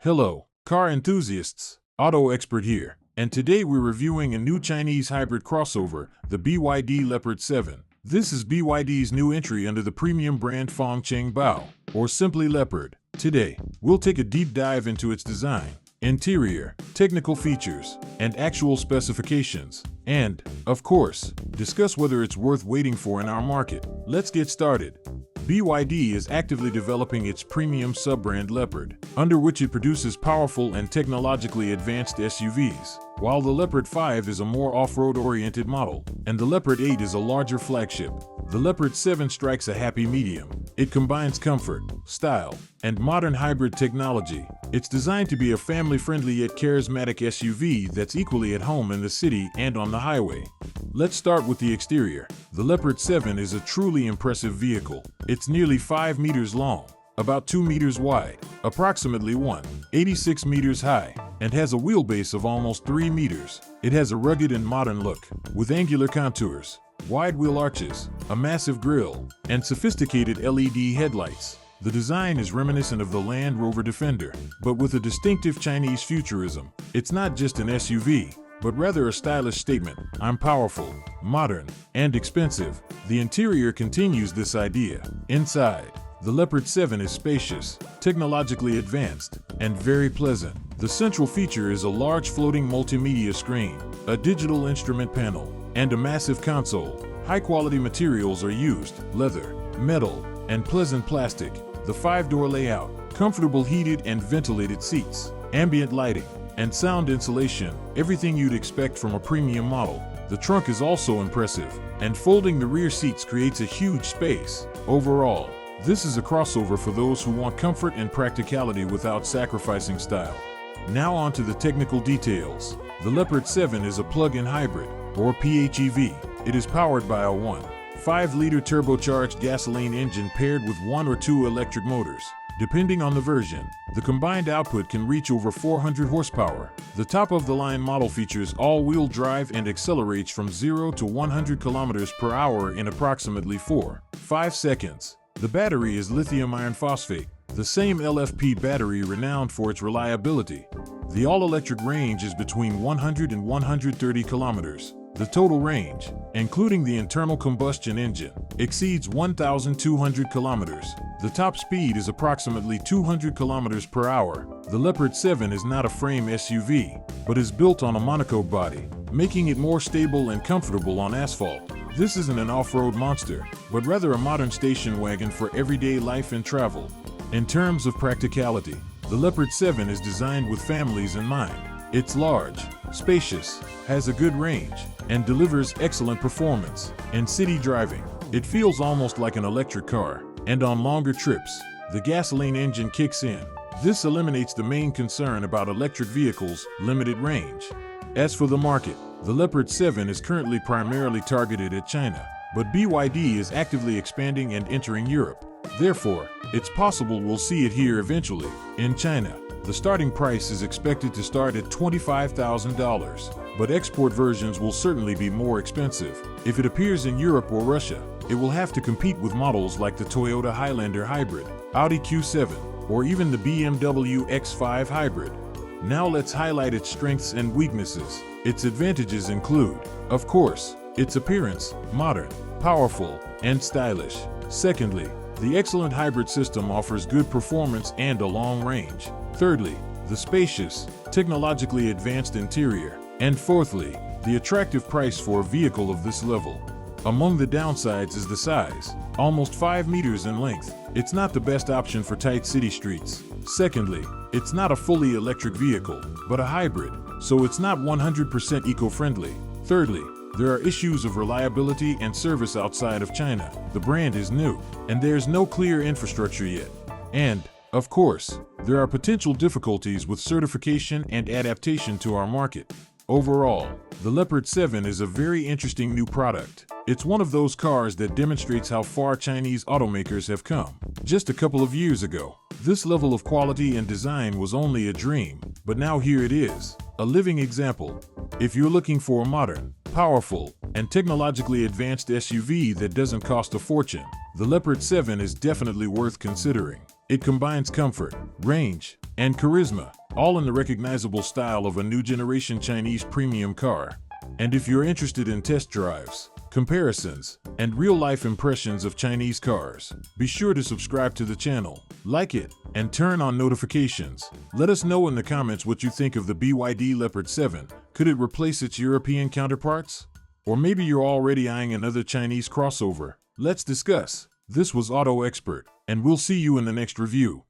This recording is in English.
Hello, car enthusiasts, Auto Expert here, and today we're reviewing a new Chinese hybrid crossover, the BYD Leopard 7. This is BYD's new entry under the premium brand Fang Cheng Bao, or simply Leopard. Today, we'll take a deep dive into its design, interior, technical features, and actual specifications, and, of course, discuss whether it's worth waiting for in our market. Let's get started. BYD is actively developing its premium sub-brand Leopard, under which it produces powerful and technologically advanced SUVs, while the Leopard 5 is a more off-road oriented model, and the Leopard 8 is a larger flagship. The Leopard 7 strikes a happy medium. It combines comfort, style, and modern hybrid technology. It's designed to be a family-friendly yet charismatic SUV that's equally at home in the city and on the highway. Let's start with the exterior. The Leopard 7 is a truly impressive vehicle. It's nearly 5 meters long, about 2 meters wide, approximately 1.86 meters high, and has a wheelbase of almost 3 meters. It has a rugged and modern look, with angular contours, wide wheel arches, a massive grille, and sophisticated LED headlights. The design is reminiscent of the Land Rover-Defender, but with a distinctive Chinese futurism. It's not just an SUV, but rather a stylish statement. I'm powerful, modern, and expensive. The interior continues this idea. Inside, the Leopard 7 is spacious, technologically advanced, and very pleasant. The central feature is a large floating multimedia screen, a digital instrument panel, and a massive console. High-quality materials are used: leather, metal, and pleasant plastic. The 5-door layout, comfortable heated and ventilated seats, ambient lighting, and sound insulation, everything you'd expect from a premium model. The trunk is also impressive, and folding the rear seats creates a huge space. Overall, this is a crossover for those who want comfort and practicality without sacrificing style. Now on to the technical details. The Leopard 7 is a plug-in hybrid, or PHEV. It is powered by a 1.5-liter turbocharged gasoline engine paired with 1 or 2 electric motors. Depending on the version, the combined output can reach over 400 horsepower. The top-of-the-line model features all-wheel drive and accelerates from 0 to 100 kilometers per hour in approximately 4.5 seconds. The battery is lithium iron phosphate, the same LFP battery renowned for its reliability. The all-electric range is between 100 and 130 kilometers. The total range, including the internal combustion engine, exceeds 1,200 kilometers. The top speed is approximately 200 kilometers per hour. The Leopard 7 is not a frame SUV, but is built on a monocoque body, making it more stable and comfortable on asphalt. This isn't an off-road monster, but rather a modern station wagon for everyday life and travel. In terms of practicality, the Leopard 7 is designed with families in mind. It's large, spacious, has a good range, and delivers excellent performance. In city driving, it feels almost like an electric car, and on longer trips, the gasoline engine kicks in. This eliminates the main concern about electric vehicles' limited range. As for the market, the Leopard 7 is currently primarily targeted at China, but BYD is actively expanding and entering Europe. Therefore, it's possible we'll see it here eventually. In China, the starting price is expected to start at $25,000, but export versions will certainly be more expensive. If it appears in Europe or Russia, it will have to compete with models like the Toyota Highlander Hybrid, Audi Q7, or even the BMW X5 Hybrid. Now let's highlight its strengths and weaknesses. Its advantages include, of course, its appearance, modern, powerful, and stylish. Secondly, the excellent hybrid system offers good performance and a long range. Thirdly, the spacious, technologically advanced interior. And fourthly, the attractive price for a vehicle of this level. Among the downsides is the size, almost 5 meters in length. It's not the best option for tight city streets. Secondly, it's not a fully electric vehicle, but a hybrid, so it's not 100% eco-friendly. Thirdly, there are issues of reliability and service outside of China. The brand is new, and there's no clear infrastructure yet. And, of course, there are potential difficulties with certification and adaptation to our market. Overall, the Leopard 7 is a very interesting new product. It's one of those cars that demonstrates how far Chinese automakers have come. Just a couple of years ago, this level of quality and design was only a dream, but now here it is, a living example. If you're looking for a modern, powerful, and technologically advanced SUV that doesn't cost a fortune, the Leopard 7 is definitely worth considering. It combines comfort, range, and charisma, all in the recognizable style of a new generation Chinese premium car. And if you're interested in test drives, comparisons, and real-life impressions of Chinese cars, be sure to subscribe to the channel, like it, and turn on notifications. Let us know in the comments what you think of the BYD Leopard 7. Could it replace its European counterparts? Or maybe you're already eyeing another Chinese crossover. Let's discuss. This was Auto Expert, and we'll see you in the next review.